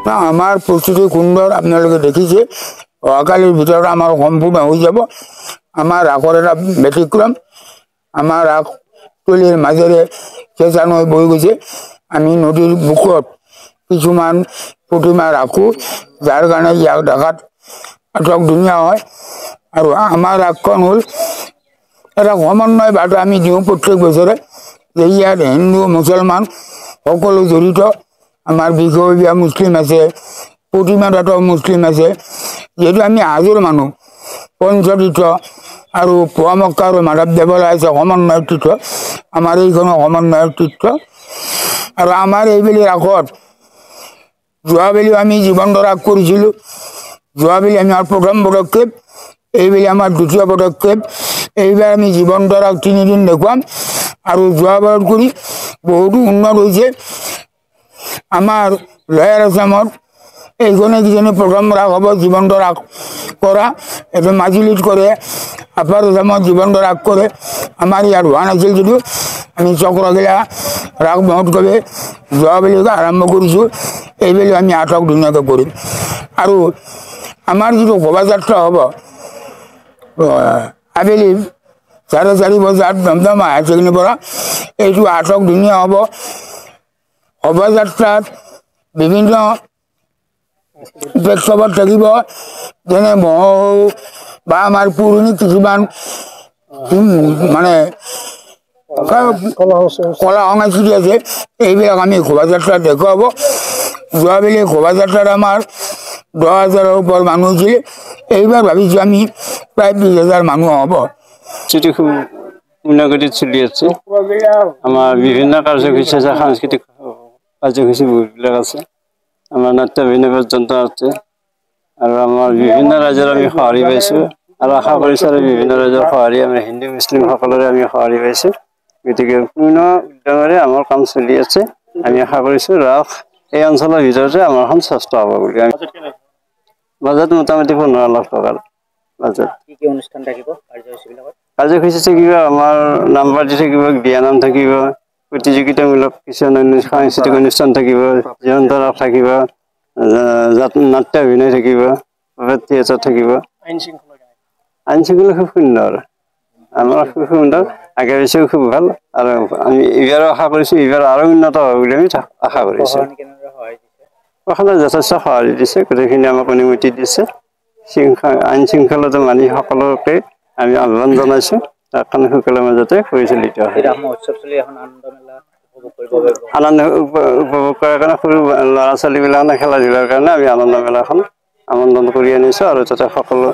না আমার প্রস্তুতি সুন্দর আপনারা দেখিছে অকালের ভিতরে আমার সম্পূর্ণ হয়ে যাব আমার রাখর এটা ব্যতিক্রম আমার রাখ তলির মাঝেরে চেঁচানো বই গেছে আমি নদীর বুকত কিছুমান প্রতিমা রাখো যার কারণে ইয়াক দেখাত আটক ধুনীয়া হয় আর আমার রাগখন হল এটা সমন্বয় বাটা আমি দিওঁ প্রত্যেক বছরে যে ইয়াত হিন্দু মুসলমান সকলো জড়িত আমার বিষয়বীয়া মুসলিম আছে প্রতিমাদাত মুসলিম আছে যেহেতু আমি হাজোর মানুষ পঞ্চতীর্থ আৰু পোৱামক্কা আৰু মাধৱ দেৱালয় আছে সমন্বয়ৰ তীৰ্থ আমাৰ এইখনো সমন্বয়ৰ তীৰ্থ আৰু আমাৰ এইবেলি ৰাসত যোৱাবেলিও আমি জীৱন ৰাস কৰিছিলোঁ যোৱাবেলি আমাৰ প্ৰথম পদক্ষেপ এইবেলি আমাৰ দ্বিতীয় পদক্ষেপ এইবাৰ আমি জীৱন ৰাস 3 দিন দেখুৱাম আৰু যোৱাবাৰত কৰি বহুতো উন্নত হৈছে আমাৰ লয়াৰ আছামত এইখনে কিজানি প্ৰথম ৰাস হ'ব জীৱন্ত ৰাস কৰা এইটো মাজুলীত কৰে আপাৰ আছামত জীৱন্ত ৰাস কৰে আমাৰ ইয়াত হোৱা নাছিল যদিও আমি চক্ৰগিলা ৰাস মহোৎসৱে যোৱাবেলি আৰম্ভ কৰিছোঁ এইবেলি আমি আটক ধুনীয়াকৈ কৰিম আৰু আমাৰ যিটো শোভাযাত্ৰা হ'ব আবেলি 4:30 বজাত দমদমা হায়াৰ ছেকেণ্ডেৰীৰ পৰা এইটো আটক ধুনীয়া হ'ব শোভাযাত্ৰাত বিভিন্ন প্ৰেক্ষাপট থাকিব যেনে মহোহো বা আমাৰ পুৰণি কিছুমান মানে কলা সংস্কৃতি আছে এইবিলাক আমি শোভাযাত্ৰাত দেখুৱাব যোৱাবেলি শোভাযাত্ৰাত আমাৰ 10,000ৰ ওপৰ মানুহ হৈছিলে এইবাৰ ভাবিছোঁ আমি প্ৰায় 20,000 মানুহ হ'ব চিটি খুব উন্নগতিত চলি আছে আমাৰ বিভিন্ন কাৰ্যসূচী আছে সাংস্কৃতিক কাৰ্যসূচী বহুতবিলাক আছে আমাৰ নাট্য অভিনয় পৰ্যন্ত আছে আৰু আমাৰ বিভিন্ন ৰাজ্যৰ আমি সঁহাৰি পাইছোঁ আৰু আশা কৰিছোঁ আৰু বিভিন্ন ৰাজ্যৰ সঁহাৰি আমি হিন্দু মুছলিম সকলোৰে আমি সঁহাৰি পাইছোঁ গতিকে পূৰ্ণ উদ্যমেৰে আমাৰ কাম চলি আছে আমি আশা কৰিছোঁ ৰাস এই অঞ্চলৰ ভিতৰতে আমাৰখন শ্ৰেষ্ঠ হ'ব বুলি আমি বাজেট মোটামুটি 15 লাখ টকাৰ বাজেট কি অনুষ্ঠান থাকিব কাৰ্যসূচী থাকিব আমাৰ নামপাৰ্টি থাকিব বিয়ানাম থাকিব প্ৰতিযোগিতামূলক কিছুমান সাংস্কৃতিক অনুষ্ঠান থাকিব জীৱন্ত ৰাস থাকিব নাট্য অভিনয় থাকিব থিয়েটাৰ থাকিব আইন শৃংখলা খুব সুন্দৰ আমাৰ খুব সুন্দৰ আগে পিছেও খুব ভাল আৰু আমি এইবাৰো আশা কৰিছোঁ এইবাৰ আৰু উন্নত হ'ব বুলি আমি আশা কৰিছোঁ প্ৰশাসনে যথেষ্ট সঁহাৰি দিছে গোটেইখিনি আমাক অনুমতি দিছে আইন শৃংখলাটো মানি সকলোকে আমি আহ্বান জনাইছোঁ তাৰ কাৰণে সকলোৰে মাজতে পৰিচালিত হয় আনন্দ উপভোগ কৰাৰ কাৰণে সৰু ল'ৰা ছোৱালীবিলাকে খেলা ধূলাৰ কাৰণে আমি আনন্দ মেলাখন আমন্ত্ৰণ কৰি আনিছোঁ আৰু তাতে সকলো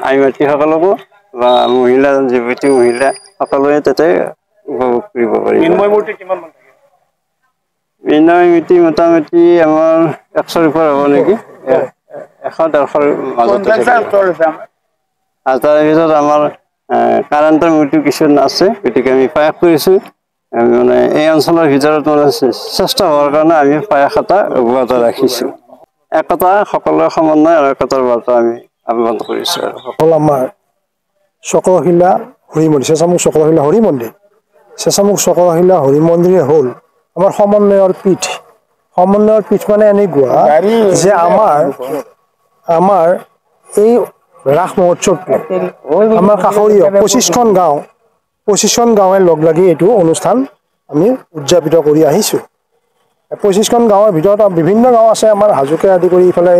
আই মাতৃসকলকো বা মহিলা যুৱতী মহিলা সকলোৱে তাতে উপভোগ কৰিব পাৰিব মৃন্ময় মূৰ্তি মোটামুটি আমাৰ 100ৰ ওপৰ হ'ব নেকি 100-150ৰ মাজতে আৰু তাৰ ভিতৰত আমাৰ কাৰেণ্টৰ মূৰ্তি কিছুমান আছে গতিকে আমি প্ৰয়াস কৰিছোঁ মানে এই অঞ্চলৰ ভিতৰত মানে শ্ৰেষ্ঠ হোৱাৰ কাৰণে আমি প্ৰয়াস এটা অব্যাহত ৰাখিছোঁ একতা সকলোৰে সমন্বয় আৰু একতাৰ বাৰ্তা আমি আহ্বান কৰিছোঁ হ'ল আমাৰ চক্ৰশিলা হৰি মন্দিৰ চেঁচামুখ চক্ৰশিলা হৰি মন্দিৰ চেঁচামুখ চক্ৰশিলা হৰি মন্দিৰে হ'ল আমাৰ সমন্বয়ৰ পীঠ মানে এনেকুৱা যে আমাৰ এই ৰাস মহোৎসৱটো আমাৰ কাষৰীয়া 25খন গাঁৱে লগ লাগি এইটো অনুষ্ঠান আমি উদযাপিত কৰি আহিছোঁ 25খন গাঁৱৰ ভিতৰত বিভিন্ন গাঁও আছে আমাৰ হাজোকে আদি কৰি ইফালে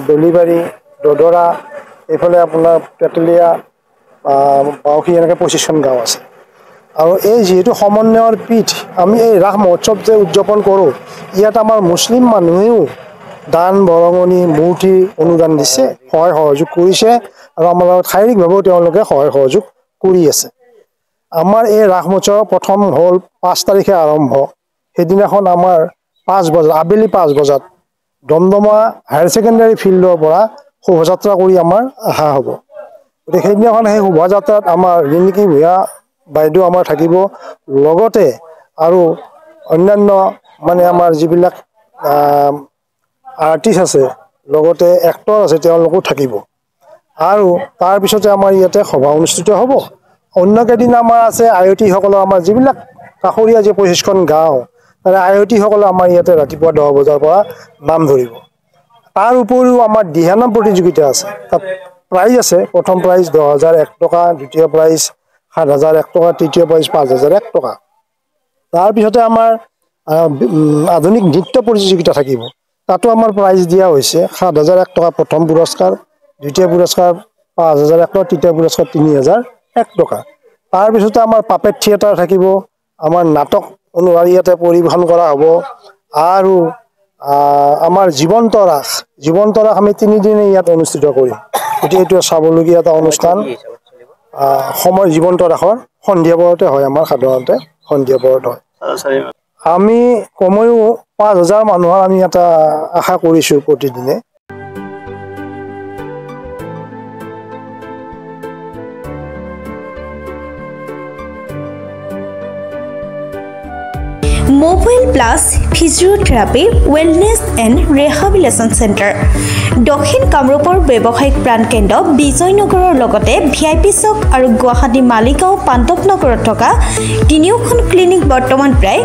দলিবাৰী দদৰা এইফালে আপোনাৰ পেটলীয়া বাউসী এনেকৈ 25খন গাঁও আছে আৰু এই যিহেতু সমন্বয়ৰ পীঠ আমি এই ৰাস মহোৎসৱ যে উদযাপন কৰোঁ ইয়াত আমাৰ মুছলিম মানুহেও দান বৰঙণি মূৰ্তি অনুদান দিছে সহায় সহযোগ কৰিছে আৰু আমাৰ লগত শাৰীৰিকভাৱেও তেওঁলোকে সহায় সহযোগ কৰি আছে আমাৰ এই ৰাস মহোৎসৱ প্ৰথম হ'ল 5 তাৰিখে আৰম্ভ সেইদিনাখন আমাৰ 5 বজাত আবেলি 5 বজাত দমদমা হায়াৰ ছেকেণ্ডেৰী ফিল্ডৰ পৰা শোভাযাত্ৰা কৰি আমাৰ অহা হ'ব গতিকে সেইদিনাখন সেই শোভাযাত্ৰাত আমাৰ ৰিণিকী ভূঞা বাইদেউ আমাৰ থাকিব লগতে আৰু অন্যান্য মানে আমাৰ যিবিলাক আৰ্টিষ্ট আছে লগতে এক্টৰ আছে তেওঁলোকো থাকিব আৰু তাৰপিছতে আমাৰ ইয়াতে সভা অনুষ্ঠিত হ'ব অন্য কেইদিন আমাৰ আছে আয়তীসকলৰ আমাৰ যিবিলাক কাষৰীয়া যে 25খন গাঁও তাৰে আয়তীসকলে আমাৰ ইয়াতে ৰাতিপুৱা 10 বজাৰ পৰা নাম ধৰিব। তাৰ উপৰিও আমাৰ দিহানাম প্ৰতিযোগিতা আছে, তাত প্ৰাইজ আছে। প্ৰথম প্ৰাইজ 10,001 টকা, দ্বিতীয় প্ৰাইজ 7,001 টকা, তৃতীয় প্ৰাইজ 5,001 টকা। তাৰপিছতে আমাৰ আধুনিক নৃত্য প্ৰতিযোগিতা থাকিব, তাতো আমাৰ প্ৰাইজ দিয়া হৈছে 7,001 টকা প্ৰথম পুৰস্কাৰ, দ্বিতীয় পুৰস্কাৰ 5,001 টকা, তৃতীয় পুৰস্কাৰ 3,001 টকা। তাৰপিছতে আমাৰ পাপেট থিয়েটাৰ থাকিব, আমাৰ নাটক ইয়াতে পৰিৱেশন কৰা হ'ব। আৰু আমাৰ জীৱন্ত ৰাস আমি 3 দিনে ইয়াত অনুষ্ঠিত কৰিম। গতিকে এইটো চাবলগীয়া এটা অনুষ্ঠান। সময় জীৱন্ত ৰাসৰ সন্ধিয়া পৰতে হয়, আমাৰ সাধাৰণতে সন্ধিয়া পৰত হয়। আমি কমেও 5,000 মানুহৰ আমি এটা আশা কৰিছোঁ প্ৰতিদিনে। Mobile plus physiotherapy wellness and rehabilitation centre দক্ষিণ কামৰূপৰ ব্যৱসায়িক প্ৰাণকেন্দ্ৰ বিজয়নগৰৰ লগতে VIP চক আৰু গুৱাহাটী মালিগাঁও পাণ্ডৱনগৰত থকা 3খন ক্লিনিক বৰ্তমান প্ৰায়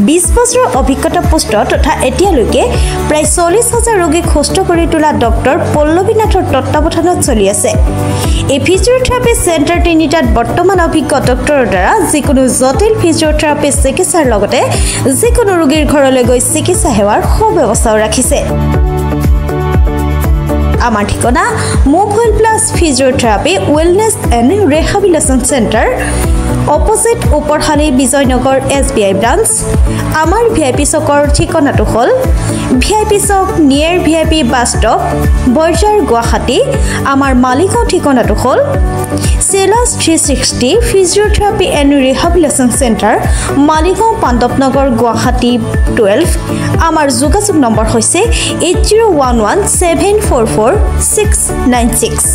20 বছৰৰ অভিজ্ঞতা পুষ্ট তথা এতিয়ালৈকে প্ৰায় 40,000 ৰোগীক সুস্থ কৰি তোলা ডক্টৰ পল্লৱী নাথৰ তত্ত্বাৱধানত চলি আছে। এই ফিজিঅ'থেৰাপি চেণ্টাৰ 3টাত বৰ্তমান অভিজ্ঞ ডক্টৰৰ দ্বাৰা যিকোনো জটিল ফিজিঅ'থেৰাপি চিকিৎসাৰ লগতে যিকোনো ৰোগীৰ ঘৰলৈ গৈ চিকিৎসা সেৱাৰ সুব্যৱস্থাও ৰাখিছে। আমাৰ ঠিকনা mobile plus physiotherapy wellness and rehabilitation centre, opposite Uparshali Bijoynagar SBI branch. আমাৰ VIP চকৰ ঠিকনাটো হ'ল VIP চক near VIP bus stop, Borjhar, Guwahati. আমাৰ মালিগাঁও ঠিকনাটো হ'ল চেলাছ 360 physiotherapy and rehabilitation centre, Maligaon, Pandavnagar, Guwahati 12। আমাৰ যোগাযোগ নম্বৰ হৈছে 8011744696।